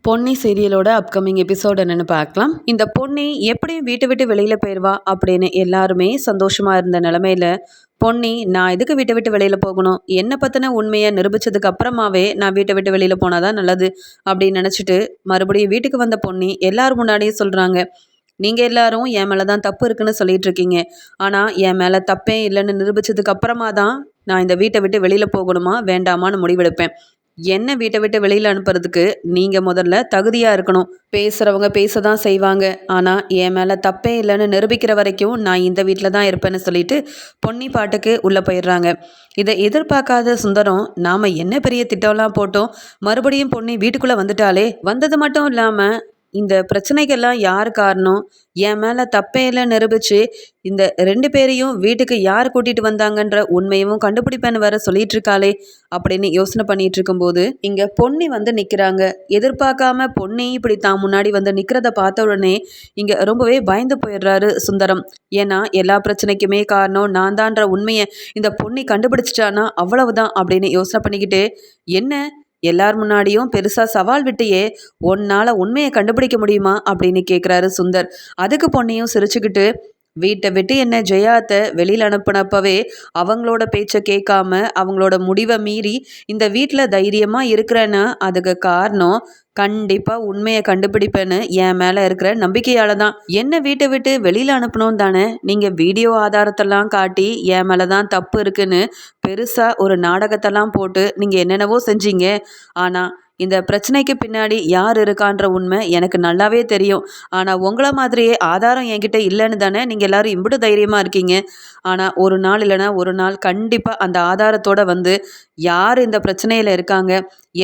Ponni சீரியலோட upcoming episode என்னன்னு பார்க்கலாம். இந்த பொன்னி எப்படியும் வீட்டை விட்டு வெளியில போயிடுவா அப்படின்னு எல்லாருமே சந்தோஷமா இருந்த நிலமையில பொன்னி, நான் எதுக்கு வீட்டை விட்டு வெளியில போகணும், என்னை பத்தின உண்மையை நிரூபிச்சதுக்கு அப்புறமாவே நான் வீட்டை விட்டு வெளியில போனாதான் நல்லது அப்படின்னு நினைச்சிட்டு மறுபடியும் வீட்டுக்கு வந்த பொன்னி எல்லாரும் முன்னாடியே சொல்றாங்க, நீங்க எல்லாரும் என் மேலதான் தப்பு இருக்குன்னு சொல்லிட்டு இருக்கீங்க. ஆனா என் மேல தப்பே இல்லைன்னு நிரூபிச்சதுக்கு அப்புறமா தான் நான் இந்த வீட்டை விட்டு வெளியில போகணுமா வேண்டாமான்னு முடிவெடுப்பேன். என்ன வீட்டை விட்டு வெளியில அனுப்புறதுக்கு நீங்க முதல்ல தகுதியா இருக்கணும். பேசுறவங்க பேசதான் செய்வாங்க. ஆனா என் மேல தப்பே இல்லைன்னு நிரூபிக்கிற வரைக்கும் நான் இந்த வீட்டில் தான் இருப்பேன்னு சொல்லிட்டு பொன்னி பாட்டுக்கு உள்ள போயிடுறாங்க. இதை எதிர்பார்க்காத சுந்தரம், நாம என்ன பெரிய திட்டம்லாம் போட்டோம், மறுபடியும் பொன்னி வீட்டுக்குள்ள வந்துட்டாலே, வந்தது மட்டும் இல்லாம இந்த பிரச்சனைக்கெல்லாம் யார் காரணம், என் மேல தப்பே இல்லை நிரூபிச்சு இந்த 2 பேரையும் வீட்டுக்கு யார் கூட்டிட்டு வந்தாங்கன்ற உண்மையும் கண்டுபிடிப்பேன்னு வேற சொல்லிட்டு இருக்காளே அப்படின்னு யோசனை பண்ணிட்டு இருக்கும்போது இங்க பொன்னி வந்து நிக்கிறாங்க. எதிர்பார்க்காம பொன்னி இப்படி தான் முன்னாடி வந்து நிக்கிறத பார்த்த உடனே இங்க ரொம்பவே பயந்து போயிடுறாரு சுந்தரம். ஏன்னா எல்லா பிரச்சனைக்குமே காரணம் நான் தான்ற உண்மையை இந்த பொன்னி கண்டுபிடிச்சிட்டானா அவ்வளவுதான் அப்படின்னு யோசனை பண்ணிக்கிட்டு, என்ன எல்லார் முன்னாடியும் பெருசா சவால் விட்டியே, உன்னால உண்மையை கண்டுபிடிக்க முடியுமா அப்படின்னு கேட்குறாரு சுந்தர். அதுக்கு பொன்னியும் சிரிச்சுக்கிட்டு, வீட்டை விட்டு என்ன ஜெயாத்த வெளியில் அனுப்புனப்பவே அவங்களோட பேச்சை கேட்காம அவங்களோட முடிவை மீறி இந்த வீட்டில் தைரியமாக இருக்கிறேன்னா அதுக்கு காரணம் கண்டிப்பாக உண்மையை கண்டுபிடிப்பேன்னு என் மேலே இருக்கிற நம்பிக்கையால தான். என்ன வீட்டை விட்டு வெளியில் அனுப்பணும் தானே, நீங்கள் வீடியோ ஆதாரத்தெல்லாம் காட்டி என் மேலே தான் தப்பு இருக்குன்னு பெருசாக ஒரு நாடகத்தெல்லாம் போட்டு நீங்கள் என்னென்னவோ செஞ்சீங்க. ஆனால் இந்த பிரச்சனைக்கு பின்னாடி யார் இருக்கான்ற உண்மை எனக்கு நல்லாவே தெரியும். ஆனால் உங்களை மாதிரியே ஆதாரம் என்கிட்ட இல்லைன்னு தானே நீங்கள் எல்லாரும் இம்புட்டு தைரியமாக இருக்கீங்க. ஆனால் ஒரு நாள் இல்லைன்னா ஒரு நாள் கண்டிப்பாக அந்த ஆதாரத்தோட வந்து யார் இந்த பிரச்சனையில் இருக்காங்க,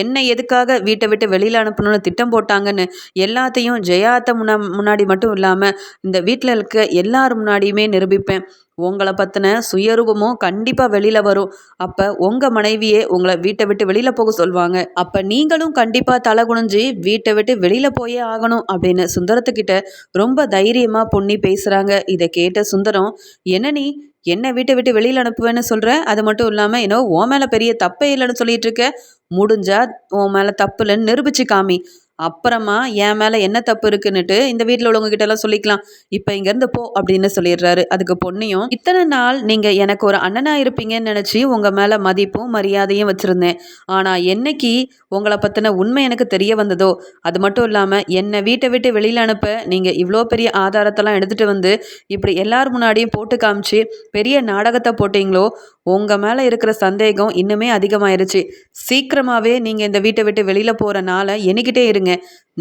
என்ன எதுக்காக வீட்டை விட்டு வெளியில் அனுப்பணும்னு திட்டம் போட்டாங்கன்னு எல்லாத்தையும் ஜெயாத்த முன்னாடி மட்டும் இல்லாமல் இந்த வீட்டில் இருக்க எல்லார் முன்னாடியுமே நிரூபிப்பேன். உங்களை பற்றின சுயரூபமும் கண்டிப்பாக வெளியில் வரும். அப்போ உங்கள் மனைவியே உங்களை வீட்டை விட்டு வெளியில் போக சொல்லுவாங்க. அப்போ நீங்களும் கண்டிப்பாக தலை குனிஞ்சு வீட்டை விட்டு வெளியில் போயே ஆகணும் அப்படின்னு சுந்தரத்துக்கிட்ட ரொம்ப தைரியமாக பொன்னி பேசுகிறாங்க. இதை கேட்ட சுந்தரம், என்ன நீ என்ன வீட்டை விட்டு வெளியில் அனுப்புவேன்னு சொல்கிற, அது மட்டும் இல்லாமல் என்னோ உன் மேலே பெரிய தப்பே இல்லைன்னு சொல்லிட்டு இருக்க, முடிஞ்சா உன் மேலே தப்பு இல்லைன்னு நிரூபிச்சு காமி, அப்புறமா என் மேலே என்ன தப்பு இருக்குன்னுட்டு இந்த வீட்டில் உள்ளவங்க கிட்ட எல்லாம் சொல்லிக்கலாம். இப்போ இங்கேருந்து போ அப்படின்னு சொல்லிடுறாரு. அதுக்கு பொன்னியும், இத்தனை நாள் நீங்கள் எனக்கு ஒரு அண்ணனாக இருப்பீங்கன்னு நினச்சி உங்கள் மேலே மதிப்பும் மரியாதையும் வச்சுருந்தேன். ஆனால் என்னைக்கு உங்களை பற்றின உண்மை எனக்கு தெரிய வந்ததோ, அது மட்டும் இல்லாமல் என்னை வீட்டை விட்டு வெளியில் அனுப்ப நீங்கள் இவ்வளோ பெரிய ஆதாரத்தெல்லாம் எடுத்துகிட்டு வந்து இப்படி எல்லார் முன்னாடியும் போட்டு காமிச்சு பெரிய நாடகத்தை போட்டிங்களோ, உங்கள் மேலே இருக்கிற சந்தேகம் இன்னுமே அதிகமாயிருச்சு. சீக்கிரமாகவே நீங்கள் இந்த வீட்டை விட்டு வெளியில் போகிறனால என்கிட்டே இருங்க,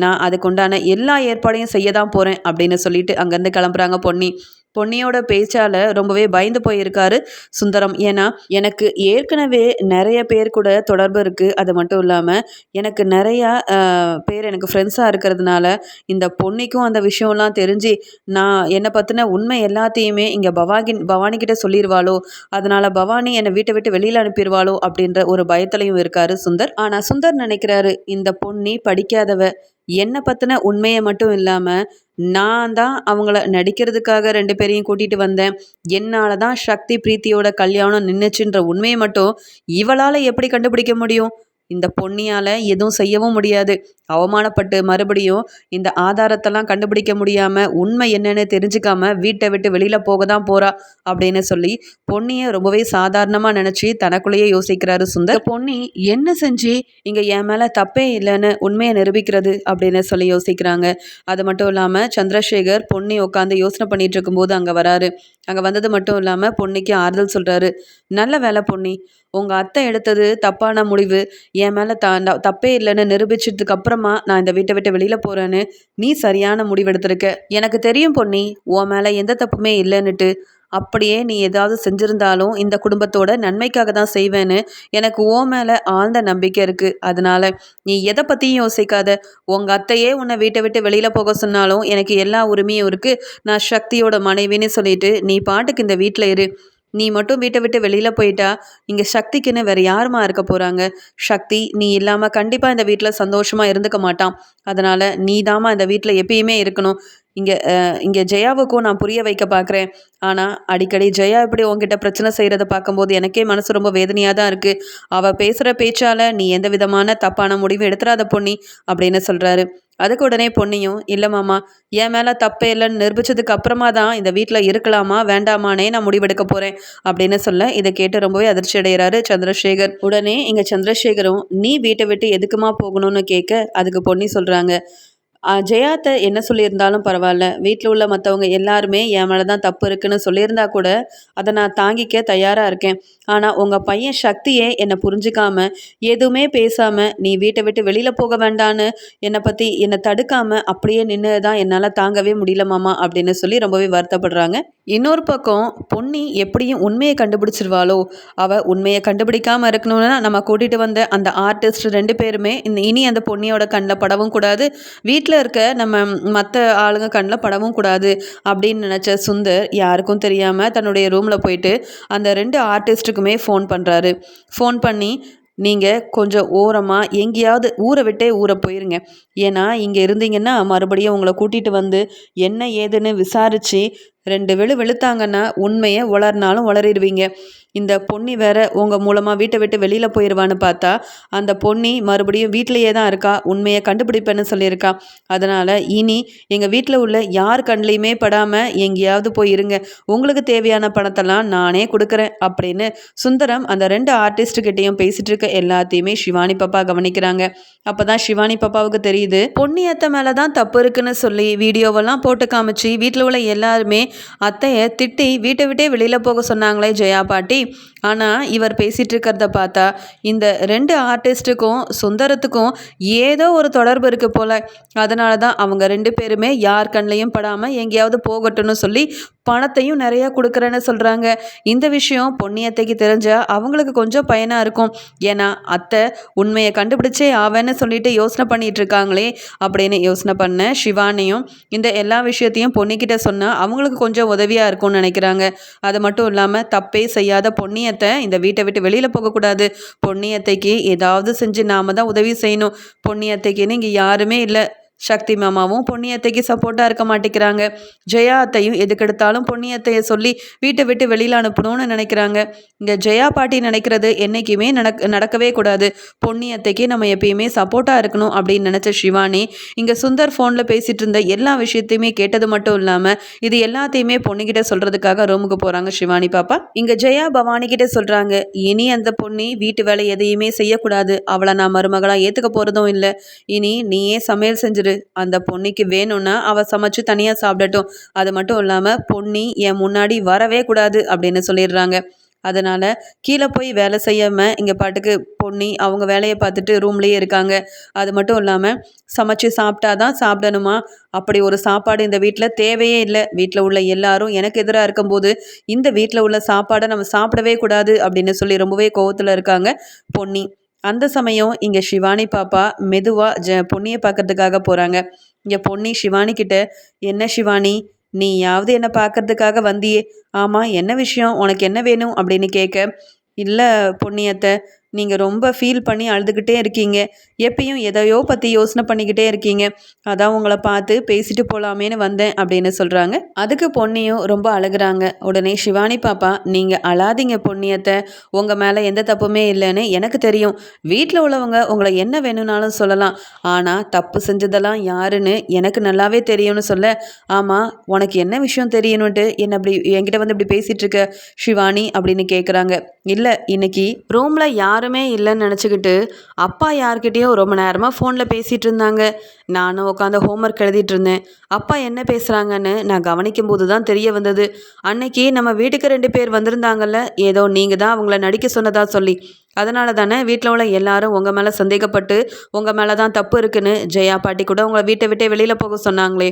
நான் அதுக்குண்டான எல்லா ஏற்பாடையும் செய்ய தான் போகிறேன் அப்படின்னு சொல்லிட்டு அங்கேருந்து கிளம்புறாங்க பொன்னி. பொன்னியோட பேச்சால் ரொம்பவே பயந்து போயிருக்காரு சுந்தரம். ஏன்னா எனக்கு ஏற்கனவே நிறைய பேர் கூட தொடர்பு இருக்குது, அது மட்டும் இல்லாமல் எனக்கு நிறையா பேர் எனக்கு ஃப்ரெண்ட்ஸாக இருக்கிறதுனால இந்த பொன்னிக்கும் அந்த விஷயம்லாம் தெரிஞ்சு நான் என்னை பற்றின உண்மை எல்லாத்தையுமே இங்கே பவானி கிட்ட சொல்லிடுவாளோ, அதனால பவானி என்னை வீட்டை விட்டு வெளியில் அனுப்பிடுவாளோ அப்படின்ற ஒரு பயத்திலையும் இருக்காரு சுந்தர். ஆனால் சுந்தர் நினைக்கிறாரு, இந்த பொன்னி படிக்காதவ, என்னை பற்றின உண்மையை மட்டும் இல்லாமல் நான் தான் அவங்கள நடிக்கிறதுக்காக 2 பேரையும் கூட்டிகிட்டு வந்தேன், என்னால் தான் சக்தி பிரீத்தியோட கல்யாணம் நின்றுச்சுன்ற உண்மையை மட்டும் இவளால் எப்படி கண்டுபிடிக்க முடியும்? இந்த பொன்னியால் எதுவும் செய்யவும் முடியாது. அவமானப்பட்டு மறுபடியும் இந்த ஆதாரத்தெல்லாம் கண்டுபிடிக்க முடியாமல் உண்மை என்னன்னு தெரிஞ்சுக்காம வீட்டை விட்டு வெளியில் போக தான் போகிறா அப்படின்னு சொல்லி பொன்னியை ரொம்பவே சாதாரணமாக நினச்சி தனக்குள்ளேயே யோசிக்கிறாரு சுந்தர். பொன்னி என்ன செஞ்சு இங்கே என் மேலே தப்பே இல்லைன்னு உண்மையை நிரூபிக்கிறது அப்படின்னு சொல்லி யோசிக்கிறாங்க. அது மட்டும் இல்லாமல் சந்திரசேகர் பொன்னி உட்காந்து யோசனை பண்ணிட்டு இருக்கும்போது அங்கே வராரு. அங்கே வந்தது மட்டும் இல்லாமல் பொன்னிக்கு ஆறுதல் சொல்கிறாரு. நல்ல வேலை பொன்னி, உங்கள் அத்தை எடுத்தது தப்பான முடிவு, என் மேலே தப்பே இல்லைன்னு நிரூபிச்சதுக்கு அப்புறமா நான் இந்த வீட்டை விட்டு வெளியில் போகிறேன்னு நீ சரியான முடிவெடுத்திருக்க. எனக்கு தெரியும் பொன்னி, உன் மேலே எந்த தப்புமே இல்லைன்னுட்டு. அப்படியே நீ ஏதாவது செஞ்சுருந்தாலும் இந்த குடும்பத்தோட நன்மைக்காக தான் செய்வேன்னு எனக்கு உன் மேலே ஆழ்ந்த நம்பிக்கை இருக்குது. அதனால நீ எதை பற்றியும் யோசிக்காத. உங்கள் அத்தையே உன்னை வீட்டை விட்டு வெளியில் போக சொன்னாலும் எனக்கு எல்லா உரிமையும் இருக்குது. நான் சக்தியோட மனைவின்னு சொல்லிட்டு நீ பாட்டுக்கு இந்த வீட்டில் இரு. நீ மட்டும் வீட்டை விட்டு வெளியில் போயிட்டா இங்கே சக்திக்குன்னு வேறு யாருமா இருக்க போகிறாங்க? சக்தி நீ இல்லாமல் கண்டிப்பாக இந்த வீட்டில் சந்தோஷமாக இருந்துக்க மாட்டான். அதனால் நீ தாம்மா இந்த வீட்டில் எப்பயுமே இருக்கணும். இங்கே ஜெயாவுக்கும் நான் புரிய வைக்க பார்க்குறேன். ஆனால் அடிக்கடி ஜெயா இப்படி உங்ககிட்ட பிரச்சனை செய்கிறத பார்க்கும்போது எனக்கே மனசு ரொம்ப வேதனையாக தான் இருக்குது. அவள் பேசுகிற பேச்சால் நீ எந்த விதமான தப்பான முடிவும் எடுத்துடாத பொன்னி அப்படின்னு சொல்கிறாரு. அதுக்கு உடனே பொன்னியும், இல்லை மாமா, என் மேலே தப்பே இல்லைன்னு நிரூபிச்சதுக்கு அப்புறமா தான் இந்த வீட்டில் இருக்கலாமா வேண்டாமானே நான் முடிவெடுக்க போகிறேன் அப்படின்னு சொல்ல, இதை கேட்டு ரொம்பவே அதிர்ச்சி அடைகிறாரு சந்திரசேகர். உடனே இங்கே சந்திரசேகரும், நீ வீட்டை விட்டு எதுக்குமா போகணும்னு கேட்க, அதுக்கு பொன்னி சொல்கிறாங்க, ஜெயாத்த என்ன சொல்லியிருந்தாலும் பரவாயில்ல, வீட்டில் உள்ள மற்றவங்க எல்லாருமே என் மேலே தான் தப்பு இருக்குன்னு சொல்லியிருந்தா கூட அதை நான் தாங்கிக்க தயாராக இருக்கேன். ஆனால் உங்கள் பையன் சக்தியே என்னை புரிஞ்சுக்காம எதுவுமே பேசாமல் நீ வீட்டை விட்டு வெளியில் போக வேண்டான்னு என்னை தடுக்காமல் அப்படியே நின்று தான் என்னால் தாங்கவே முடியல மாமா அப்படின்னு சொல்லி ரொம்பவே வருத்தப்படுறாங்க. இன்னொரு பக்கம் பொன்னி எப்படியும் உண்மையை கண்டுபிடிச்சிருவாளோ, அவள் உண்மையை கண்டுபிடிக்காமல் இருக்கணும்னா நம்ம கூட்டிகிட்டு வந்த அந்த ஆர்டிஸ்ட் 2 பேருமே இனி அந்த பொன்னியோட கண்ணில் படவும் கூடாது, வீட்டில் இருக்க நம்ம மற்ற ஆளுங்க கண்ணில் படவும் கூடாது அப்படின்னு நினச்ச சுந்தர் யாருக்கும் தெரியாமல் தன்னுடைய ரூமில் போயிட்டு அந்த 2 ஆர்டிஸ்ட்டுக்குமே ஃபோன் பண்ணுறாரு. ஃபோன் பண்ணி, நீங்கள் கொஞ்சம் ஓரமாக எங்கேயாவது ஊரை போயிருங்க. ஏன்னா இங்கே இருந்தீங்கன்னா மறுபடியும் உங்களை கூட்டிகிட்டு வந்து என்ன ஏதுன்னு விசாரித்து 2 வெளுத்தாங்கன்னா உண்மையை உளறினாலும் உளறிடுவீங்க. இந்த பொன்னி வேற உங்கள் மூலமாக வீட்டை விட்டு வெளியில் போயிடுவான்னு பார்த்தா அந்த பொன்னி மறுபடியும் வீட்டிலையே தான் இருக்கா, உண்மையை கண்டுபிடிப்பேன்னு சொல்லியிருக்கா. அதனால் இனி எங்கள் வீட்டில் உள்ள யார் கண்ணிலையுமே படாமல் எங்கேயாவது போய் இருங்க, உங்களுக்கு தேவையான பணத்தெல்லாம் நானே கொடுக்குறேன் அப்படின்னு சுந்தரம் அந்த 2 ஆர்டிஸ்ட்டுக்கிட்டையும் பேசிகிட்டு இருக்க எல்லாத்தையுமே சிவானி பாப்பா கவனிக்கிறாங்க. அப்போ தான் சிவானி பாப்பாவுக்கு தெரியுது, பொன்னியத்தை மேலே தான் தப்பு இருக்குன்னு சொல்லி வீடியோவெல்லாம் போட்டு காமிச்சு வீட்டில் உள்ள எல்லாருமே அத்தையை திட்டி வீட்டை விட்டே வெளியில் போக சொன்னாங்களே ஜெயா பாட்டி. ஆனால் இவர் பேசிகிட்டு இருக்கிறத பார்த்தா இந்த 2 ஆர்டிஸ்ட்டுக்கும் சுந்தரத்துக்கும் ஏதோ ஒரு தொடர்பு இருக்குது போல். அதனால தான் அவங்க 2 பேருமே யார் கண்ணையும் படாமல் எங்கேயாவது போகட்டும்னு சொல்லி பணத்தையும் நிறையா கொடுக்குறேன்னு சொல்கிறாங்க. இந்த விஷயம் பொன்னியத்தைக்கு தெரிஞ்சால் அவங்களுக்கு கொஞ்சம் பயனாக இருக்கும். ஏன்னா அத்தை உண்மையை கண்டுபிடிச்சே ஆவேன்னு சொல்லிட்டு யோசனை பண்ணிகிட்டு இருக்காங்களே அப்படின்னு யோசனை பண்ண சிவானியும் இந்த எல்லா விஷயத்தையும் பொன்னிக்கிட்ட சொன்னால் அவங்களுக்கு கொஞ்சம் உதவியாக இருக்கும்னு நினைக்கிறாங்க. அது மட்டும் இல்லாமல் தப்பே செய்யாத பொன்னியத்தை இந்த வீட்டை விட்டு வெளியில் போகக்கூடாது, பொன்னியத்தைக்கு ஏதாவது செஞ்சு நாம தான் உதவி செய்யணும். பொன்னியத்தைக்குன்னு இங்கே யாருமே இல்லை, சக்தி மாமாவும் பொன்னியத்தைக்கு சப்போர்ட்டாக இருக்க மாட்டேங்கிறாங்க. ஜெயா அத்தையும் எதுக்கெடுத்தாலும் பொன்னியத்தையை சொல்லி வீட்டை விட்டு வெளியில் அனுப்பணும்னு நினைக்கிறாங்க. இங்கே ஜெயா பாட்டி நினைக்கிறது என்றைக்குமே நடக்கவே கூடாது, பொன்னியத்தைக்கு நம்ம எப்பயுமே சப்போர்ட்டாக இருக்கணும் அப்படின்னு நினச்ச சிவானி இங்கே சுந்தர் ஃபோனில் பேசிகிட்டு இருந்த எல்லா விஷயத்தையுமே கேட்டது மட்டும் இல்லாமல் இது எல்லாத்தையுமே பொண்ணுக்கிட்ட சொல்கிறதுக்காக ரூமுக்கு போகிறாங்க சிவானி பாப்பா. இங்கே ஜெயா பவானி கிட்டே சொல்கிறாங்க, இனி அந்த பொண்ணி வீட்டு வேலை எதையுமே செய்யக்கூடாது, அவளை நான் மருமகளாக ஏற்றுக்க போகிறதும் இல்லை, இனி நீயே சமையல் செஞ்சிரு, அந்த பொன்னிக்கு வேணும்னா அவள் சமைச்சு தனியாக சாப்பிடட்டும், அது மட்டும் இல்லாமல் பொன்னி என் முன்னாடி வரவே கூடாது அப்படின்னு சொல்லிடுறாங்க. அதனால் கீழே போய் வேலை செய்யாமல் இங்கே பாட்டுக்கு பொன்னி அவங்க வேலையை பார்த்துட்டு ரூம்லேயே இருக்காங்க. அது மட்டும் இல்லாமல் சமைச்சு சாப்பிட்டா தான் சாப்பிடணுமா, அப்படி ஒரு சாப்பாடு இந்த வீட்டில் தேவையே இல்லை, வீட்டில் உள்ள எல்லாரும் எனக்கு எதிராக இருக்கும்போது இந்த வீட்டில் உள்ள சாப்பாடை நம்ம சாப்பிடவே கூடாது அப்படின்னு சொல்லி ரொம்பவே கோவத்தில் இருக்காங்க பொன்னி. அந்த சமயம் இங்கே சிவானி பாப்பா மெதுவாக பொன்னியை பார்க்கறதுக்காக போகிறாங்க. இங்கே பொன்னி சிவானி கிட்ட, என்ன சிவானி, நீயாவது என்னை பார்க்கறதுக்காக வந்தியே, ஆமாம் என்ன விஷயம், உனக்கு என்ன வேணும் அப்படின்னு கேட்க, இல்லை பொன்னியத்தை, நீங்கள் ரொம்ப ஃபீல் பண்ணி அழுதுகிட்டே இருக்கீங்க, எப்பயும் எதையோ பற்றி யோசனை பண்ணிக்கிட்டே இருக்கீங்க, அதான் உங்களை பார்த்து பேசிட்டு போகலாமேன்னு வந்தேன் அப்படின்னு சொல்கிறாங்க. அதுக்கு பொன்னியும் ரொம்ப அழுகிறாங்க. உடனே சிவானி பாப்பா, நீங்கள் அழாதீங்க பொன்னியத்தை, உங்கள் மேலே எந்த தப்புமே இல்லைன்னு எனக்கு தெரியும், வீட்டில் உள்ளவங்க உங்களை என்ன வேணும்னாலும் சொல்லலாம், ஆனால் தப்பு செஞ்சதெல்லாம் யாருன்னு எனக்கு நல்லாவே தெரியும்னு சொல்ல, ஆமாம் உனக்கு என்ன விஷயம் தெரியணுன்ட்டு என்ன அப்படி என்கிட்ட வந்து இப்படி பேசிகிட்டு இருக்க சிவானி அப்படின்னு கேட்குறாங்க. இல்லை இன்னைக்கு ரூமில் யாருமே இல்லைன்னு நினச்சிக்கிட்டு அப்பா யார்கிட்டேயும் ரொம்ப நேரமாக ஃபோனில் பேசிகிட்டு இருந்தாங்க, நானும் உட்காந்து ஹோம்ஒர்க் எழுதிட்டு இருந்தேன், அப்பா என்ன பேசுகிறாங்கன்னு நான் கவனிக்கும் போது தான் தெரிய வந்தது, அன்னைக்கு நம்ம வீட்டுக்கு 2 பேர் வந்திருந்தாங்கல்ல, ஏதோ நீங்கள் தான் அவங்கள நடிக்க சொன்னதா சொல்லி, அதனால தானே வீட்டில் உள்ள எல்லாரும் உங்கள் மேலே சந்தேகப்பட்டு உங்கள் மேலே தான் தப்பு இருக்குன்னு ஜெயா பாட்டி கூட உங்களை வீட்டை விட்டே வெளியில் போக சொன்னாங்களே,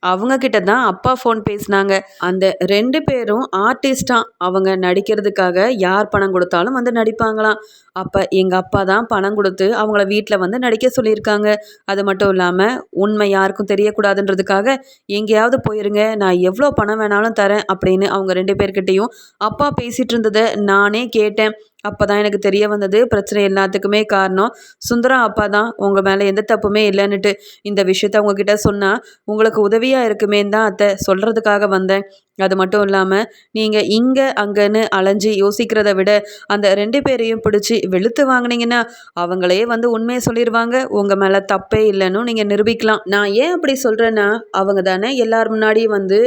அவங்க கிட்ட தான் அப்பா ஃபோன் பேசினாங்க. அந்த 2 பேரும் ஆர்டிஸ்டாக, அவங்க நடிக்கிறதுக்காக யார் பணம் கொடுத்தாலும் வந்து நடிப்பாங்களாம். அப்போ எங்கள் அப்பா தான் பணம் கொடுத்து அவங்கள வீட்டில் வந்து நடிக்க சொல்லியிருக்காங்க. அது மட்டும் இல்லாமல் உண்மை யாருக்கும் தெரியக்கூடாதுன்றதுக்காக எங்கேயாவது போயிருங்க, நான் எவ்வளோ பணம் வேணாலும் தரேன் அப்படின்னு அவங்க 2 பேர்கிட்டையும் அப்பா பேசிகிட்டு இருந்ததை நானே கேட்டேன். அப்போ தான் எனக்கு தெரிய வந்தது பிரச்சனை எல்லாத்துக்குமே காரணம் சுந்தரம் அப்பா தான், உங்கள் மேலே எந்த தப்புமே இல்லைன்னுட்டு. இந்த விஷயத்த உங்ககிட்ட சொன்னால் உங்களுக்கு உதவியாக இருக்குமேன்னு தான் அத்தை சொல்கிறதுக்காக வந்தேன். அது மட்டும் இல்லாமல் நீங்கள் இங்கே அங்கேன்னு அலைஞ்சி யோசிக்கிறத விட அந்த 2 பேரையும் பிடிச்சி வெளுத்து வாங்கினீங்கன்னா அவங்களே வந்து உண்மையை சொல்லிடுவாங்க. உங்கள் மேலே தப்பே இல்லைன்னு நீங்கள் நிரூபிக்கலாம். நான் ஏன் அப்படி சொல்கிறேன்னா, அவங்க தானே எல்லார் முன்னாடியும் வந்து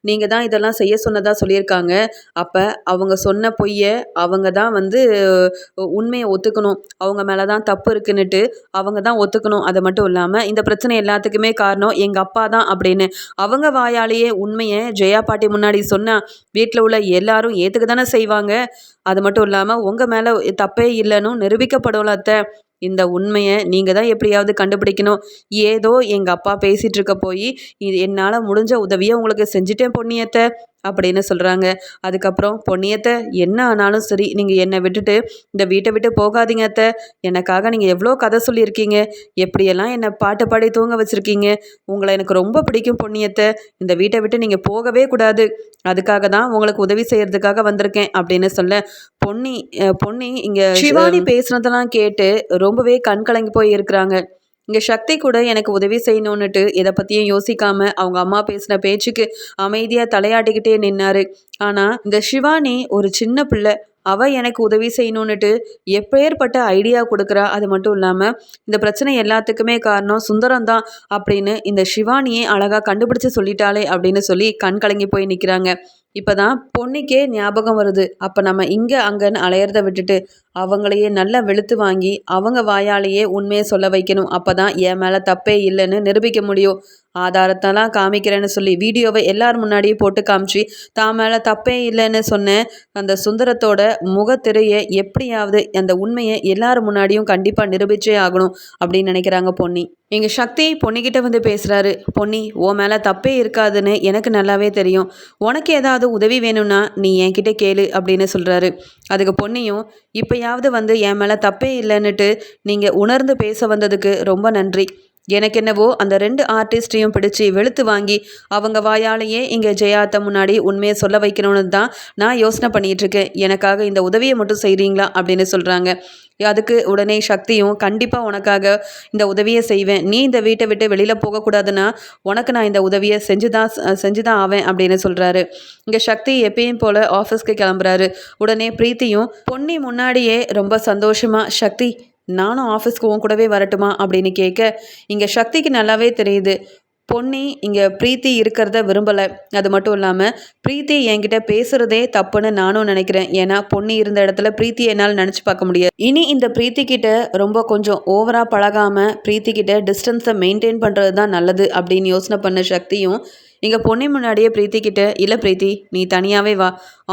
நீங்கள் தான் இதெல்லாம் செய்ய சொன்னதாக சொல்லியிருக்காங்க. அப்போ அவங்க சொன்ன பொய்யை அவங்க தான் வந்து உண்மையை ஒத்துக்கணும். அவங்க மேலே தான் தப்பு இருக்குன்னுட்டு அவங்க தான் ஒத்துக்கணும். அது மட்டும் இல்லாமல் இந்த பிரச்சனை எல்லாத்துக்குமே காரணம் எங்கள் அப்பா தான் அப்படின்னு அவங்க வாயாலேயே உண்மையை ஜெயா பாட்டி முன்னாடி சொன்னால் வீட்டில் உள்ள எல்லாரும் ஏற்றுக்க தானே செய்வாங்க. அது மட்டும் இல்லாமல் உங்கள் மேலே தப்பே இல்லைன்னு நிரூபிக்கப்படும்ல அத்தை. இந்த உண்மையை நீங்கள் தான் எப்படியாவது கண்டுபிடிக்கணும். ஏதோ எங்கள் அப்பா பேசிகிட்டு இருக்க போய் இது என்னால் முடிஞ்ச உதவியை உங்களுக்கு செஞ்சுட்டேன் பொன்னியத்தை அப்படின்னு சொல்கிறாங்க. அதுக்கப்புறம் பொன்னியத்தை என்ன ஆனாலும் சரி நீங்கள் என்னை விட்டுட்டு இந்த வீட்டை விட்டு போகாதீங்க அத்தை. எனக்காக நீங்கள் எவ்வளோ கதை சொல்லியிருக்கீங்க, எப்படியெல்லாம் என்னை பாட்டு பாடி தூங்க வச்சுருக்கீங்க. உங்களை எனக்கு ரொம்ப பிடிக்கும் பொன்னியத்தை. இந்த வீட்டை விட்டு நீங்கள் போகவே கூடாது. அதுக்காக தான் உங்களுக்கு உதவி செய்கிறதுக்காக வந்திருக்கேன் அப்படின்னு சொல்ல பொன்னி இங்கே சிவானி பேசுனதெல்லாம் கேட்டு ரொம்பவே கண் கலங்கி போய் இருக்கிறாங்க. இங்கே சக்தி கூட எனக்கு உதவி செய்யணுன்னுட்டு எதை பற்றியும் யோசிக்காமல் அவங்க அம்மா பேசின பேச்சுக்கு அமைதியாக தலையாட்டிக்கிட்டே நின்னாரு. ஆனால் இந்த சிவானி ஒரு சின்ன பிள்ளை, அவள் எனக்கு உதவி செய்யணுன்னுட்டு எப்பேற்பட்ட ஐடியா கொடுக்குறா. அது மட்டும் இல்லாமல் இந்த பிரச்சனை எல்லாத்துக்குமே காரணம் சுந்தரம் தான் அப்படின்னு இந்த சிவானியே அழகாக கண்டுபிடிச்சு சொல்லிட்டாளே அப்படின்னு சொல்லி கண் கலங்கி போய் நிற்கிறாங்க. இப்போ தான் பொன்னிக்கே ஞாபகம் வருது. அப்போ நம்ம இங்கே அங்கன்னு அலையிறத விட்டுட்டு அவங்களையே நல்லா வெளுத்து வாங்கி அவங்க வாயாலேயே உண்மையை சொல்ல வைக்கணும். அப்போ தான் என் மேலே தப்பே இல்லைன்னு நிரூபிக்க முடியும். ஆதாரத்தெல்லாம் காமிக்கிறேன்னு சொல்லி வீடியோவை எல்லார் முன்னாடியும் போட்டு காமிச்சு தான் மேலே தப்பே இல்லைன்னு சொன்ன அந்த சுந்தரத்தோட முகத்திரையை எப்படியாவது அந்த உண்மையை எல்லார் முன்னாடியும் கண்டிப்பாக நிரூபிச்சே ஆகணும் அப்படின்னு நினைக்கிறாங்க பொன்னி. எங்கள் சக்தி பொன்னிக்கிட்ட வந்து பேசுகிறாரு. பொன்னி, உன் மேலே தப்பே இருக்காதுன்னு எனக்கு நல்லாவே தெரியும். உனக்கு ஏதாவது உதவி வேணும்னா நீ என்கிட்ட கேளு அப்படின்னு சொல்கிறாரு. அதுக்கு பொன்னியும் இப்போயாவது வந்து என் மேலே தப்பே இல்லைன்னுட்டு நீங்கள் உணர்ந்து பேச வந்ததுக்கு ரொம்ப நன்றி. எனக்கு என்னவோ அந்த 2 ஆர்டிஸ்டையும் பிடிச்சி வெளுத்து வாங்கி அவங்க வாயாலேயே இங்கே ஜெயாத்த முன்னாடி உண்மையை சொல்ல வைக்கணும்னு தான் நான் யோசனை பண்ணிகிட்ருக்கேன். எனக்காக இந்த உதவியை மட்டும் செய்கிறீங்களா அப்படின்னு சொல்கிறாங்க. அதுக்கு உடனே சக்தியும் கண்டிப்பாக உனக்காக இந்த உதவியை செய்வேன். நீ இந்த வீட்டை விட்டு வெளியில் போகக்கூடாதுன்னா உனக்கு நான் இந்த உதவியை செஞ்சு தான் ஆவேன் அப்படின்னு சொல்கிறாரு. இங்கே சக்தி எப்பயும் போல் ஆஃபீஸ்க்கு கிளம்புறாரு. உடனே பிரீத்தியும் பொன்னி முன்னாடியே ரொம்ப சந்தோஷமாக சக்தி நானும் ஆஃபீஸ்க்கு உன் கூடவே வரட்டுமா அப்படின்னு கேட்க இங்கே சக்திக்கு நல்லாவே தெரியுது பொன்னி இங்கே பிரீத்தி இருக்கிறத விரும்பலை. அது மட்டும் இல்லாமல் பிரீத்தி என்கிட்ட பேசுகிறதே தப்புன்னு நானும் நினைக்கிறேன். ஏன்னா பொன்னி இருந்த இடத்துல பிரீத்தி என்னால் நினச்சி பார்க்க முடியாது. இனி இந்த பிரீத்தி கிட்ட ரொம்ப கொஞ்சம் ஓவராக பழகாமல் பிரீத்தி கிட்ட டிஸ்டன்ஸை மெயின்டைன் பண்ணுறது தான் நல்லது அப்படின்னு யோசனை பண்ண சக்தியும் இங்கே பொன்னி முன்னாடியே பிரீத்தி கிட்ட இல்லை பிரீத்தி நீ தனியாகவே வா,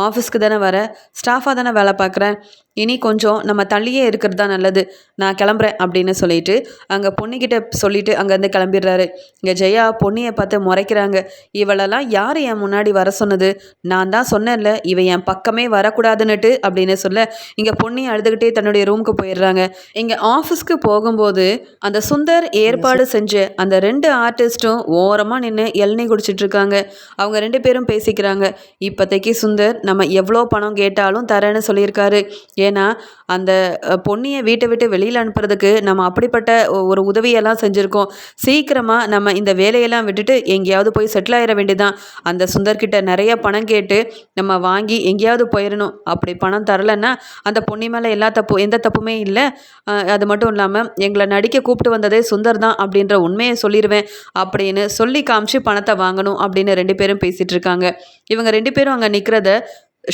ஆஃபீஸ்க்கு தானே வர, ஸ்டாஃபாக தானே வேலை பார்க்குறேன், இனி கொஞ்சம் நம்ம தள்ளியே இருக்கிறது தான் நல்லது, நான் கிளம்புறேன் அப்படின்னு சொல்லிட்டு அங்கே பொன்னிக்கிட்ட சொல்லிட்டு அங்கேருந்து கிளம்பிடுறாரு. இங்கே ஜெயா பொன்னியை பார்த்து முறைக்கிறாங்க. இவளெல்லாம் யார் என் முன்னாடி வர சொன்னது, நான் தான் சொன்னேன்ல இவ என் பக்கமே வரக்கூடாதுன்னுட்டு அப்படின்னு சொல்ல இங்கே பொன்னி அழுதுகிட்டே தன்னுடைய ரூமுக்கு போயிடுறாங்க. இங்கே ஆஃபீஸ்க்கு போகும்போது அந்த சுந்தர் ஏற்பாடு செஞ்ச அந்த 2 ஆர்டிஸ்ட்டும் ஓரமாக நின்று இளநீ குடிச்சிட்ருக்காங்க. அவங்க 2 பேரும் பேசிக்கிறாங்க. இப்போதைக்கு சுந்தர் நம்ம எவ்வளோ பணம் கேட்டாலும் தரேன்னு சொல்லியிருக்காரு. ஏன்னா அந்த பொன்னியை வீட்டை விட்டு வெளியில் அனுப்புறதுக்கு நம்ம அப்படிப்பட்ட ஒரு உதவியெல்லாம் செஞ்சுருக்கோம். சீக்கிரமாக நம்ம இந்த வேலையெல்லாம் விட்டுட்டு எங்கேயாவது போய் செட்டில் ஆகிட வேண்டியதான். அந்த சுந்தர்கிட்ட நிறைய பணம் கேட்டு நம்ம வாங்கி எங்கேயாவது போயிடணும். அப்படி பணம் தரலைன்னா அந்த பொன்னி மேலே எந்த தப்புமே இல்லை. அது மட்டும் இல்லாமல் எங்களை நடிக்க கூப்பிட்டு வந்ததே சுந்தர் தான் அப்படின்ற உண்மையை சொல்லிடுவேன் அப்படின்னு சொல்லி காமிச்சு பணத்தை வாங்கணும் அப்படின்னு 2 பேரும் பேசிகிட்டு இருக்காங்க. இவங்க 2 பேரும் அங்கே நிற்கிறத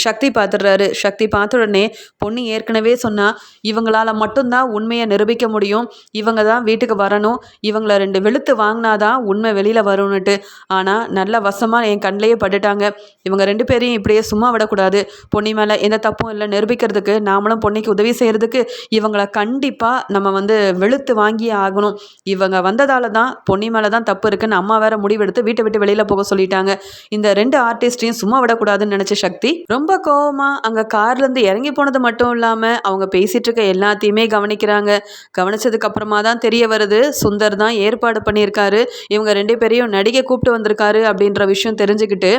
சக்தி பார்த்துடுறாரு. சக்தி பார்த்த உடனே பொன்னி ஏற்கனவே சொன்னால் இவங்களால் மட்டும்தான் உண்மையை நிரூபிக்க முடியும், இவங்க தான் வீட்டுக்கு வரணும், இவங்கள 2 வெளுத்து வாங்கினாதான் உண்மை வெளியில் வரும்னுட்டு. ஆனால் நல்ல வசமாக என் கண்ணிலேயே பட்டுட்டாங்க. இவங்க 2 பேரையும் இப்படியே சும்மா விடக்கூடாது. பொன்னி மேலே எந்த தப்பும் இல்லை நிரூபிக்கிறதுக்கு, நாமளும் பொன்னிக்கு உதவி செய்கிறதுக்கு இவங்களை கண்டிப்பாக நம்ம வந்து வெளுத்து வாங்கியே ஆகணும். இவங்க வந்ததால் தான் பொன்னி மேலே தான் தப்பு இருக்குன்னு அம்மா வேற முடிவெடுத்து வீட்டை விட்டு வெளியில் போக சொல்லிட்டாங்க. இந்த 2 ஆர்டிஸ்டையும் சும்மா விடக்கூடாதுன்னு நினச்ச சக்தி ரொம்ப கோவமாக அங்கே கார்லேருந்து இறங்கி போனது மட்டும் இல்லாமல் அவங்க பேசிகிட்டு இருக்க எல்லாத்தையுமே கவனிக்கிறாங்க. கவனிச்சதுக்கு அப்புறமா தான் தெரிய வருது சுந்தர் தான் ஏற்பாடு பண்ணியிருக்காரு, இவங்க 2 பேரையும் நடிகை கூப்பிட்டு வந்திருக்காரு அப்படின்ற விஷயம் தெரிஞ்சுக்கிட்டு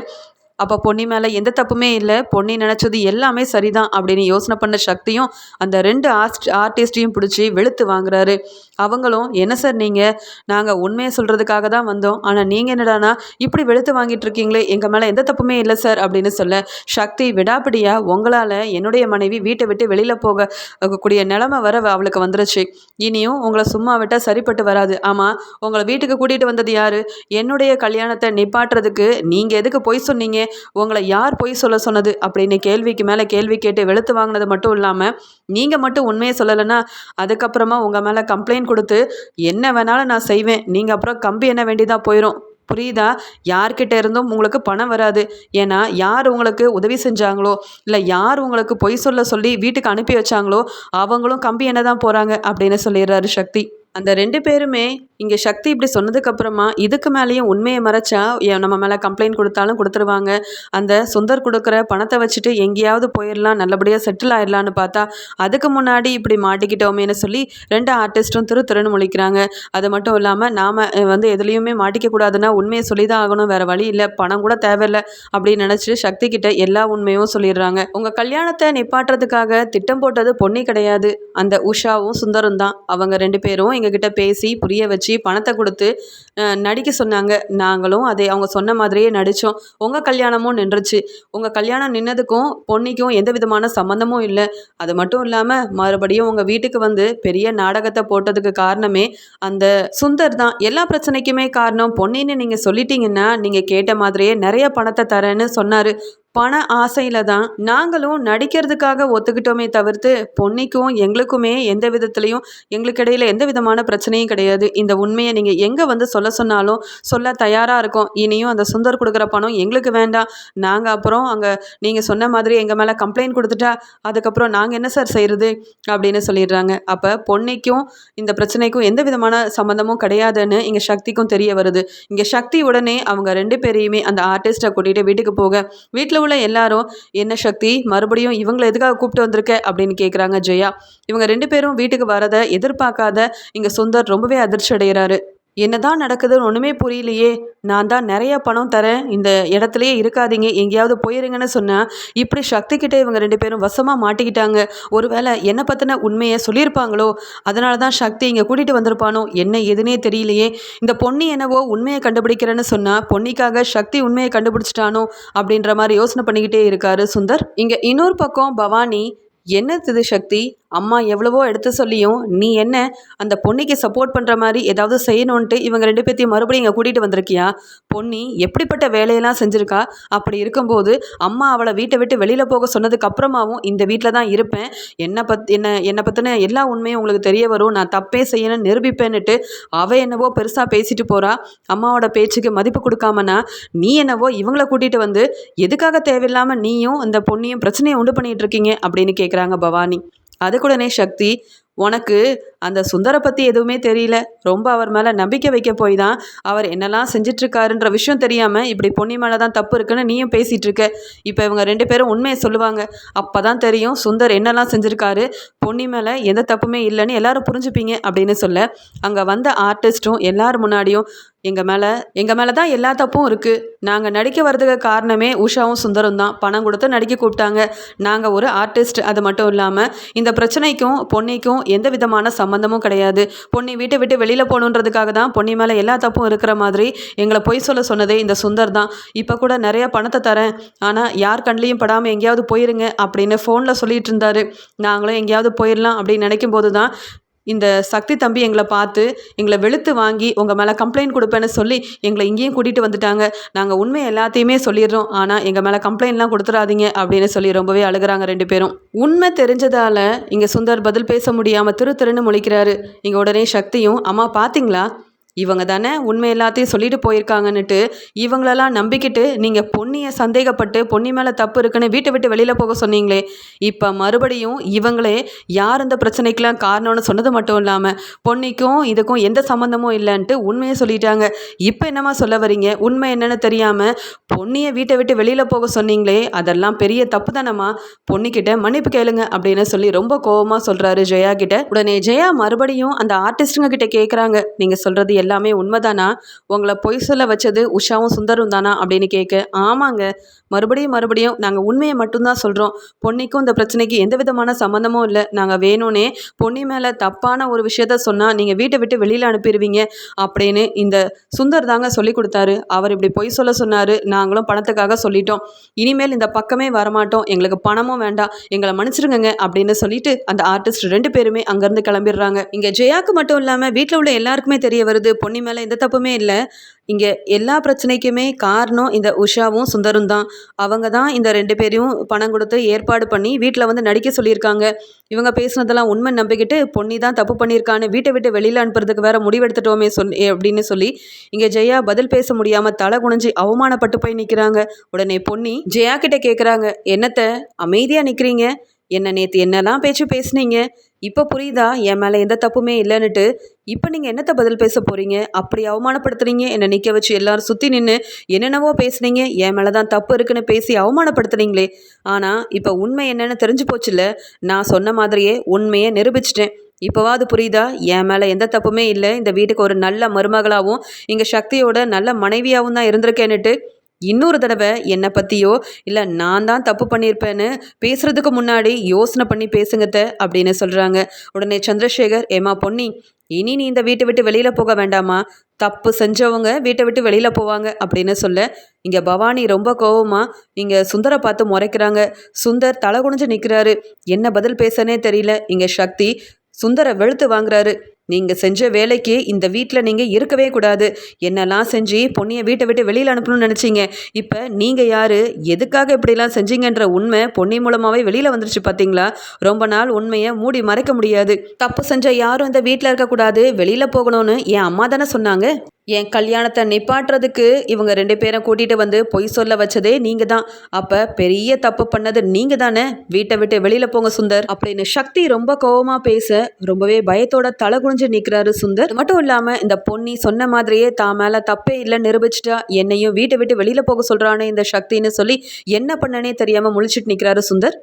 அப்போ பொன்னி மேலே எந்த தப்புமே இல்லை, பொன்னி நினச்சது எல்லாமே சரிதான் அப்படின்னு யோசனை பண்ண சக்தியும் அந்த 2 ஆர்டிஸ்டையும் பிடிச்சி வெளுத்து வாங்குறாரு. அவங்களும் என்ன சார் நீங்கள், நாங்கள் உண்மையை சொல்கிறதுக்காக தான் வந்தோம், ஆனால் நீங்கள் என்னடானா இப்படி வெளுத்து வாங்கிட்டு இருக்கீங்களே, எங்கள் மேலே எந்த தப்புமே இல்லை சார் அப்படின்னு சொல்ல சக்தி விடாப்பிடியா உங்களால் என்னுடைய மனைவி வீட்டை விட்டு வெளியில் போக கூடிய நிலைமை வர அவளுக்கு வந்துருச்சு. இனியும் உங்களை சும்மா விட்டால் சரிப்பட்டு வராது. ஆமாம், உங்களை வீட்டுக்கு கூட்டிகிட்டு வந்தது யார்? என்னுடைய கல்யாணத்தை நிப்பாட்டுறதுக்கு நீங்கள் எதுக்கு பொய் சொன்னீங்க? உங்களை யார் பொய் சொல்ல சொன்னது அப்படின்னு கேள்விக்கு மேலே கேள்வி கேட்டு வெளுத்து வாங்கினது மட்டும் இல்லாமல் நீங்கள் மட்டும் உண்மையை சொல்லலைன்னா அதுக்கப்புறமா உங்கள் மேலே கம்ப்ளைண்ட் கொடுத்து என்ன வேணாலும் நான் செய்வேன், நீங்கள் அப்புறம் கம்பி என்ன வேண்டியதாக போயிடும். புரியுதா? யார்கிட்ட இருந்தும் உங்களுக்கு பணம் வராது. ஏன்னா யார் உங்களுக்கு உதவி செஞ்சாங்களோ இல்லை யார் உங்களுக்கு பொய் சொல்ல சொல்லி வீட்டுக்கு அனுப்பி வச்சாங்களோ அவங்களும் கம்பி என்ன தான் போகிறாங்க அப்படின்னு சொல்லிடுறாரு சக்தி. அந்த 2 பேருமே இங்கே சக்தி இப்படி சொன்னதுக்கப்புறமா இதுக்கு மேலேயும் உண்மையை மறைச்சா நம்ம மேலே கம்ப்ளைண்ட் கொடுத்தாலும் கொடுத்துருவாங்க. அந்த சுந்தர் கொடுக்குற பணத்தை வச்சுட்டு எங்கேயாவது போயிடலாம், நல்லபடியாக செட்டில் ஆயிடலான்னு பார்த்தா அதுக்கு முன்னாடி இப்படி மாட்டிக்கிட்டோமேனு சொல்லி 2 ஆர்டிஸ்ட்டும் திருன்னு முழிக்கிறாங்க. அது மட்டும் இல்லாமல் நாம் எதுலேயுமே மாட்டிக்கக்கூடாதுன்னா உண்மையை சொல்லி தான் ஆகணும், வேறு வழி இல்லை, பணம் கூட தேவையில்லை அப்படின்னு நினச்சி சக்தி கிட்ட எல்லா உண்மையும் சொல்லிடுறாங்க. உங்கள் கல்யாணத்தை நிப்பாட்டுறதுக்காக திட்டம் போட்டது பொன்னி கிடையாது, அந்த உஷாவும் சுந்தரும் தான். அவங்க 2 பேரும் எங்ககிட்ட பேசி புரிய வச்சு பணத்தை கொடுத்து நடிக்க சொன்னாங்க. நாங்களும் அதை அவங்க சொன்ன மாதிரியே நடித்தோம். உங்கள் கல்யாணமும் நின்றுச்சு. உங்கள் கல்யாணம் நின்னதுக்கும் பொன்னிக்கும் எந்த விதமான சம்மந்தமும் இல்லை. அது மட்டும் இல்லாமல் மறுபடியும் உங்கள் வீட்டுக்கு வந்து பெரிய நாடகத்தை போட்டதுக்கு காரணமே அந்த சுந்தர் தான். எல்லா பிரச்சனைக்குமே காரணம் பொன்னின்னு நீங்கள் சொல்லிட்டீங்கன்னா நீங்கள் கேட்ட மாதிரியே நிறைய பணத்தை தரேன்னு சொன்னார். பண ஆசையில் தான் நாங்களும் நடிக்கிறதுக்காக ஒத்துக்கிட்டோமே தவிர்த்து பொன்னிக்கும் எங்களுக்குமே எந்த விதத்துலையும் எங்களுக்கு இடையில எந்த விதமான பிரச்சனையும் கிடையாது. இந்த உண்மையை நீங்கள் எங்கே வந்து சொல்ல சொன்னாலும் சொல்ல தயாராக இருக்கோம். இனியும் அந்த சுந்தர் கொடுக்குற பணம் எங்களுக்கு வேண்டாம். நாங்கள் அப்புறம் அங்கே நீங்கள் சொன்ன மாதிரி எங்கள் மேலே கம்ப்ளைண்ட் கொடுத்துட்டா அதுக்கப்புறம் நாங்கள் என்ன சார் செய்கிறது அப்படின்னு சொல்லிடுறாங்க. அப்போ பொன்னிக்கும் இந்த பிரச்சனைக்கும் எந்த விதமான சம்மந்தமும் கிடையாதுன்னு இங்கே சக்திக்கும் தெரிய வருது. இங்கே சக்தி உடனே அவங்க 2 பேரையுமே அந்த ஆர்டிஸ்ட்டை கூட்டிகிட்டு வீட்டுக்கு போக வீட்டில் உள்ள எல்லாரும் என்ன சக்தி மறுபடியும் இவங்களை எதுக்காக கூப்பிட்டு வந்திருக்க அப்படின்னு கேட்குறாங்க ஜெயா. இவங்க 2 பேரும் வீட்டுக்கு வரதை எதிர்பார்க்காத இங்கே சுந்தர் ரொம்பவே அதிர்ச்சி அடைகிறாரு. என்னதான் நடக்குதுன்னு ஒன்றுமே புரியலையே, நான் தான் நிறைய பணம் தரேன், இந்த இடத்துலையே இருக்காதீங்க, எங்கேயாவது போயிருங்கன்னு சொன்னால் இப்படி சக்தி கிட்டே இவங்க 2 பேரும் வசமாக மாட்டிக்கிட்டாங்க. ஒருவேளை என்னை பற்றின உண்மையை சொல்லியிருப்பாங்களோ, அதனால தான் சக்தி இங்கே கூட்டிகிட்டு வந்திருப்பானோ, என்ன எதுனே தெரியலையே. இந்த பொன்னி என்னவோ உண்மையை கண்டுபிடிக்கிறேன்னு சொன்னால் பொன்னிக்காக சக்தி உண்மையை கண்டுபிடிச்சிட்டானோ அப்படின்ற மாதிரி யோசனை பண்ணிக்கிட்டே இருக்காரு சுந்தர். இங்கே இன்னொரு பக்கம் பவானி, என்னது சக்தி, அம்மா எவ்வளவோ எடுத்து சொல்லியும் நீ என்ன அந்த பொன்னிக்கு சப்போர்ட் பண்ணுற மாதிரி ஏதாவது செய்யணுன்ட்டு இவங்க 2 பேர்த்தையும் மறுபடியும் இங்கே கூட்டிகிட்டு வந்திருக்கியா? பொன்னி எப்படிப்பட்ட வேலையெல்லாம் செஞ்சுருக்கா? அப்படி இருக்கும்போது அம்மா அவளை வீட்டை விட்டு வெளியில் போக சொன்னதுக்கு அப்புறமாவும் இந்த வீட்டில் தான் இருப்பேன், என்னை பற்றின எல்லா உண்மையும் உங்களுக்கு தெரிய வரும், நான் தப்பே செய்யணும்னு நிரூபிப்பேன்னுட்டு அவள் என்னவோ பெருசாக பேசிட்டு போகிறா. அம்மாவோட பேச்சுக்கு மதிப்பு கொடுக்காமனா நீ என்னவோ இவங்களை கூட்டிகிட்டு வந்து எதுக்காக தேவையில்லாமல் நீயும் அந்த பொன்னியும் பிரச்சனையை உண்டு பண்ணிகிட்டு இருக்கீங்க அப்படின்னு கேட்குறாங்க பவானி. அதுக்குடனே சக்தி, உனக்கு அந்த சுந்தரை பற்றி எதுவுமே தெரியல, ரொம்ப அவர் மேலே நம்பிக்கை வைக்க போய் தான் அவர் என்னெல்லாம் செஞ்சிட்ருக்காருன்ற விஷயம் தெரியாமல் இப்படி பொன்னி மேலே தான் தப்பு இருக்குன்னு நீயும் பேசிகிட்டு இருக்க. இப்போ இவங்க 2 பேரும் உண்மையை சொல்லுவாங்க, அப்போ தான் தெரியும் சுந்தர் என்னெல்லாம் செஞ்சுருக்காரு, பொன்னி மேலே எந்த தப்புமே இல்லைன்னு எல்லாரும் புரிஞ்சுப்பீங்க அப்படின்னு சொல்ல அங்கே வந்த ஆர்டிஸ்ட்டும் எல்லாரும் முன்னாடியும் எங்கள் மேலே தான் எல்லா தப்பும் இருக்குது, நாங்கள் நடிக்க வர்றதுக்கு காரணமே உஷாவும் சுந்தரும் தான், பணம் கொடுத்து நடிக்க கூப்பிட்டாங்க, நாங்கள் ஒரு ஆர்டிஸ்ட், அது மட்டும் இல்லாமல் இந்த பிரச்சனைக்கும் பொன்னிக்கும் எந்த விதமான சம்மந்தமும் கிடையாது, பொன்னி வீட்டை விட்டு வெளியில் போகணுன்றதுக்காக தான் பொன்னி மேலே எல்லா தப்பும் இருக்கிற மாதிரி எங்களை பொய் சொல்ல சொன்னதே இந்த சுந்தர் தான், இப்போ கூட நிறைய பணத்தை தரேன், ஆனால் யார் கண்லேயும் படாமல் எங்கேயாவது போயிருங்க அப்படின்னு ஃபோனில் சொல்லிகிட்டு இருந்தார். நாங்களும் எங்கேயாவது போயிடலாம் அப்படின்னு நினைக்கும் போது தான் இந்த சக்தி தம்பி எங்களை பார்த்து எங்களை வெளுத்து வாங்கி உங்கள் மேலே கம்ப்ளைண்ட் கொடுப்பேன்னு சொல்லி எங்களை இங்கேயும் கூட்டிகிட்டு வந்துட்டாங்க, நாங்கள் உண்மை எல்லாத்தையுமே சொல்லிடுறோம், ஆனால் எங்கள் மேலே கம்ப்ளைண்ட்லாம் கொடுத்துடாதீங்க அப்படின்னு சொல்லி ரொம்பவே அழுகிறாங்க 2 பேரும். உண்மை தெரிஞ்சதால் இங்கே சுந்தர் பதில் பேச முடியாமல் திருன்னு முழிக்கிறாரு. இங்கே உடனே சக்தியும், அம்மா பார்த்தீங்களா, இவங்க தானே உண்மை எல்லாத்தையும் சொல்லிட்டு போயிருக்காங்கன்னுட்டு இவங்களெல்லாம் நம்பிக்கிட்டு நீங்கள் பொன்னியை சந்தேகப்பட்டு பொன்னி மேலே தப்பு இருக்குன்னு வீட்டை விட்டு வெளியில் போக சொன்னீங்களே, இப்போ மறுபடியும் இவங்களே யார் இந்த பிரச்சனைக்கெலாம் காரணம்னு சொன்னது மட்டும் இல்லாமல் பொன்னிக்கும் இதுக்கும் எந்த சம்மந்தமும் இல்லைன்ட்டு உண்மையை சொல்லிட்டாங்க. இப்போ என்னம்மா சொல்ல வரீங்க, உண்மை என்னன்னு தெரியாமல் பொன்னியை வீட்டை விட்டு வெளியில் போக சொன்னீங்களே, அதெல்லாம் பெரிய தப்பு தானம்மா, பொன்னிக்கிட்ட மன்னிப்பு கேளுங்க அப்படின்னு சொல்லி ரொம்ப கோபமாக சொல்கிறாரு ஜெயா கிட்ட. உடனே ஜெயா மறுபடியும் அந்த ஆர்டிஸ்ட்டுங்க கிட்ட கேட்குறாங்க, நீங்கள் சொல்கிறது எல்லாமே உண்மைதானா? உங்களை பொய் சொல்ல வச்சது உஷாவும் சுந்தரும் தானா அப்படின்னு கேட்க, ஆமாங்க, மறுபடியும் மறுபடியும் நாங்கள் உண்மையை மட்டும்தான் சொல்கிறோம். பொன்னிக்கும் இந்த பிரச்சனைக்கு எந்த விதமான சம்மந்தமும் இல்லை. நாங்கள் வேணும்னே பொன்னி மேலே தப்பான ஒரு விஷயத்த சொன்னால் நீங்கள் வீட்டை விட்டு வெளியில் அனுப்பிடுவீங்க அப்படின்னு இந்த சுந்தர் தாங்க சொல்லி கொடுத்தாரு. அவர் இப்படி பொய் சொல்ல சொன்னார், நாங்களும் பணத்துக்காக சொல்லிட்டோம். இனிமேல் இந்த பக்கமே வரமாட்டோம், எங்களுக்கு பணமும் வேண்டாம், எங்களை மன்னிச்சிருங்க அப்படின்னு சொல்லிட்டு அந்த ஆர்டிஸ்ட் 2 பேருமே அங்கேருந்து கிளம்பிடுறாங்க. இங்கே ஜெயாக்கு மட்டும் இல்லாமல் வீட்டில் உள்ள எல்லாருக்குமே தெரிய வருது பொன்னி மேலே எந்த தப்புமே இல்லை. இங்கே எல்லா பிரச்சனைக்குமே காரணம் இந்த உஷாவும் சுந்தரும் தான். அவங்க தான் இந்த 2 பேரையும் பணம் கொடுத்து ஏற்பாடு பண்ணி வீட்டில் வந்து நடிக்க சொல்லியிருக்காங்க. இவங்க பேசுனதெல்லாம் உண்மை நம்பிக்கிட்டு பொன்னி தான் தப்பு பண்ணியிருக்கான்னு வீட்டை விட்டு வெளியில் அனுப்புறதுக்கு வேற முடிவெடுத்துட்டோமே அப்படின்னு சொல்லி இங்கே ஜெயா பதில் பேச முடியாமல் தலை குனிஞ்சு அவமானப்பட்டு போய் நிற்கிறாங்க. உடனே பொன்னி ஜெயா கிட்ட கேட்குறாங்க, என்னத்தை அமைதியாக நிற்கிறீங்க? என்ன நேற்று என்னெல்லாம் பேச்சு பேசுனீங்க, இப்போ புரியுதா என் மேலே எந்த தப்புமே இல்லைன்னுட்டு? இப்போ நீங்கள் என்னத்தை பதில் பேச போகிறீங்க? அப்படி அவமானப்படுத்துறீங்க, என்னை நிற்க வச்சு எல்லாரும் சுற்றி நின்று என்னென்னவோ பேசுனீங்க, என் மேலே தான் தப்பு இருக்குன்னு பேசி அவமானப்படுத்துனீங்களே. ஆனால் இப்போ உண்மை என்னன்னு தெரிஞ்சு போச்சுல்ல. நான் சொன்ன மாதிரியே உண்மையை நிரூபிச்சிட்டேன். இப்போவாது புரியுதா என் மேலே எந்த தப்புமே இல்லை, இந்த வீட்டுக்கு ஒரு நல்ல மருமகளாகவும் இங்கே சக்தியோட நல்ல மனைவியாகவும் தான் இருந்திருக்கேன்னுட்டு? இன்னொரு தடவை என்னை பற்றியோ இல்லை நான் தான் தப்பு பண்ணியிருப்பேன்னு பேசுகிறதுக்கு முன்னாடி யோசனை பண்ணி பேசுங்கத்த அப்படின்னு சொல்கிறாங்க. உடனே சந்திரசேகர், ஏமா பொன்னி, இனி நீ இந்த வீட்டை விட்டு வெளியில் போக வேண்டாமா? தப்பு செஞ்சவங்க வீட்டை விட்டு வெளியில் போவாங்க அப்படின்னு சொல்ல இங்கே பவானி ரொம்ப கோவமாக இங்கே சுந்தரை பார்த்து முறைக்கிறாங்க. சுந்தர் தலை குனிஞ்சு நிற்கிறாரு. என்ன பதில் பேசனே தெரியல. இங்கே சக்தி சுந்தரை வெளுத்து வாங்குறாரு. நீங்கள் செஞ்ச வேலைக்கு இந்த வீட்டில் நீங்கள் இருக்கவே கூடாது. என்னெல்லாம் செஞ்சு பொன்னியை வீட்டை விட்டு வெளியில் அனுப்பணும்னு நினச்சிங்க. இப்போ நீங்கள் யார், எதுக்காக இப்படிலாம் செஞ்சீங்கன்ற உண்மை பொன்னி மூலமாகவே வெளியில் வந்துருச்சு பார்த்தீங்களா? ரொம்ப நாள் உண்மையை மூடி மறைக்க முடியாது. தப்பு செஞ்ச யாரும் இந்த வீட்டில் இருக்கக்கூடாது, வெளியில் போகணும்னு என் அம்மா தானே சொன்னாங்க. என் கல்யாணத்தை நிப்பாட்டுறதுக்கு இவங்க 2 பேரும் கூட்டிகிட்டு வந்து பொய் சொல்ல வச்சதே நீங்கள் தான். அப்போ பெரிய தப்பு பண்ணது நீங்கள் தானே. வீட்டை விட்டு வெளியில் போங்க சுந்தர் அப்படின்னு சக்தி ரொம்ப கோவமாக பேச ரொம்பவே பயத்தோட தலை குனிஞ்சு நிற்கிறாரு சுந்தர். மட்டும் இல்லாமல் இந்த பொன்னி சொன்ன மாதிரியே தான் மேலே தப்பே இல்லைன்னு நிரூபிச்சிட்டா, என்னையும் வீட்டை விட்டு வெளியில் போக சொல்கிறானே இந்த சக்தின்னு சொல்லி என்ன பண்ணனே தெரியாமல் முழிச்சிட்டு நிற்கிறாரு சுந்தர்.